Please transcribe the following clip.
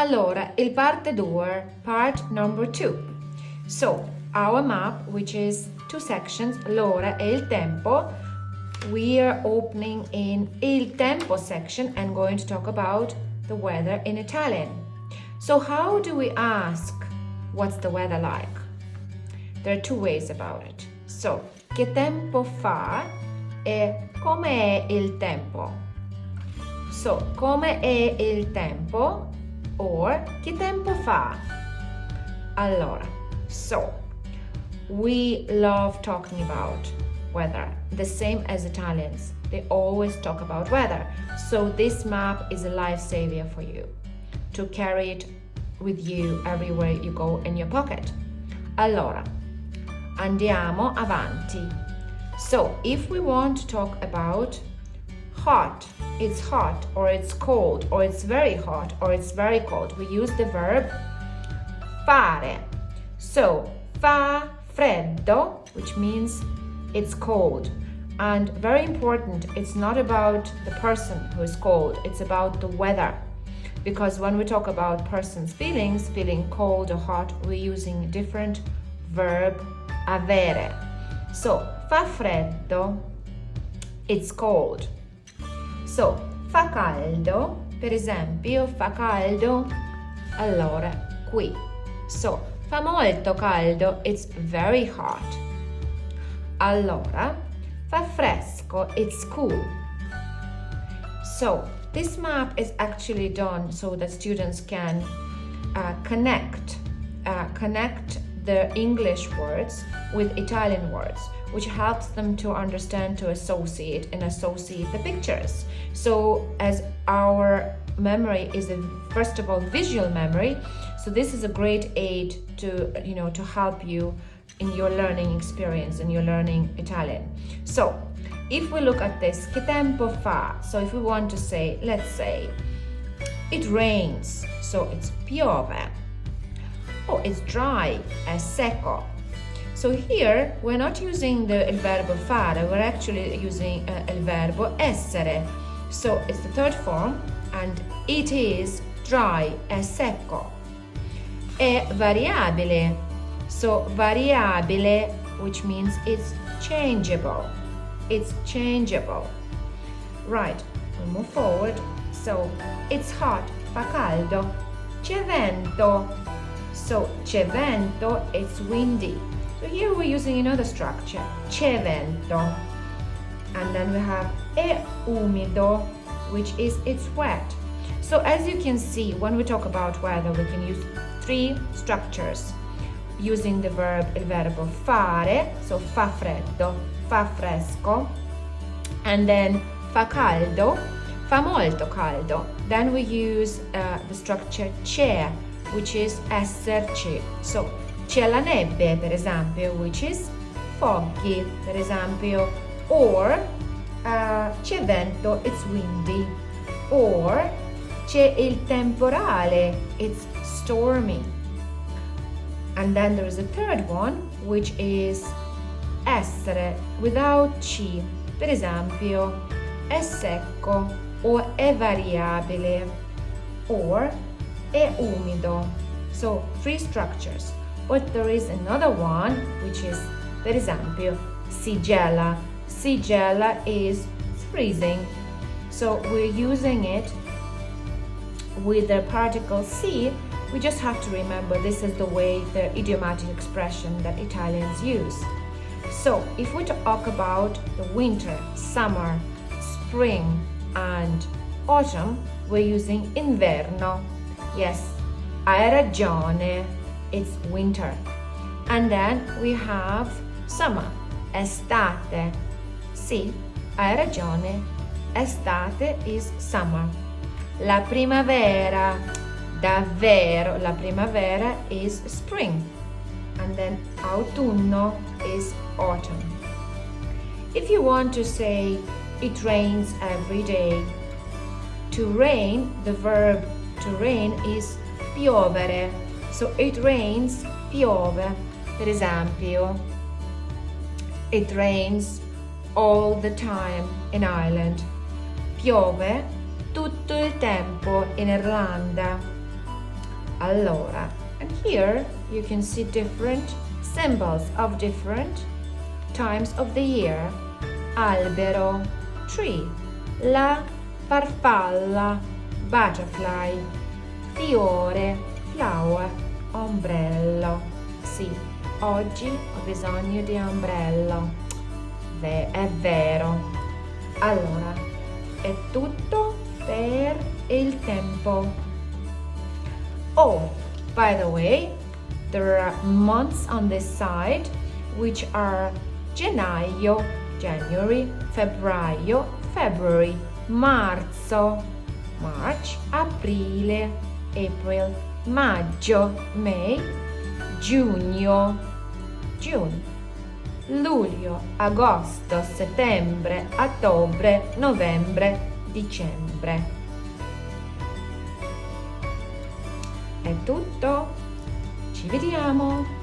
Allora, il parte 2, part number 2. So, our map, which is two sections, l'ora e il tempo, we are opening in il tempo section and going to talk about the weather in Italian. So, how do we ask what's the weather like? There are two ways about it. So, che tempo fa e come è il tempo? So, come è il tempo? Or che tempo fa? Allora, so we love talking about weather, the same as Italians. They always talk about weather. So this map is a lifesaver for you to carry it with you everywhere you go in your pocket. Allora, andiamo avanti. So if we want to talk about hot, it's hot, or it's cold, or it's very hot, or it's very cold, we use the verb fare. So, fa freddo, which means it's cold. And very important, it's not about the person who is cold, it's about the weather. Because when we talk about person's feelings, feeling cold or hot, we're using a different verb, avere. So, fa freddo, it's cold. So, fa caldo, per esempio, fa caldo, allora, qui. So, fa molto caldo, it's very hot. Allora, fa fresco, it's cool. So, this map is actually done so that students can connect the English words with Italian words, which helps them to understand, to associate the pictures. So as our memory is first of all visual memory, so this is a great aid to help you in your learning experience and your learning Italian. So if we look at this, che tempo fa? So if we want to say, let's say, it rains, so it's piove. Oh, it's dry, è secco. So here we're not using il verbo fare, we're actually using il verbo essere. So it's the third form and it is dry, è secco. È variabile. So variabile, which means it's changeable. It's changeable. Right, we move forward. So it's hot, fa caldo. C'è vento. So c'è vento, it's windy. So here we're using another structure, c'è vento. And then we have è umido, which is it's wet. So as you can see, when we talk about weather, we can use three structures using the verb, il verbo fare, so fa freddo, fa fresco, and then fa caldo, fa molto caldo. Then we use the structure c'è, which is esserci. So c'è la neve, per esempio, which is foggy, per esempio, or c'è vento, it's windy, or c'è il temporale, it's stormy. And then there is a third one, which is essere without ci, per esempio, è secco, or è variabile, or è umido. So three structures. But there is another one, which is, per esempio, si gela. Si gela is freezing. So we're using it with the particle si. We just have to remember this is the way, the idiomatic expression that Italians use. So if we talk about the winter, summer, spring, and autumn, we're using inverno. Yes, hai ragione, it's winter. And then we have summer, estate. Sì, hai ragione, estate is summer. La primavera, davvero, la primavera is spring. And then autunno is autumn. If you want to say it rains every day, to rain, the verb to rain is piovere. So it rains, piove. Per esempio, it rains all the time in Ireland. Piove tutto il tempo in Irlanda. Allora, and here you can see different symbols of different times of the year. Albero, tree. La farfalla, butterfly. Fiore, flower. Ombrello. Sì, oggi ho bisogno di ombrello. È vero. Allora, è tutto per il tempo. Oh, by the way, there are months on this side which are gennaio, January, febbraio, February, marzo, March, aprile, April, maggio, May, giugno, June, luglio, agosto, settembre, ottobre, novembre, dicembre. È tutto, ci vediamo!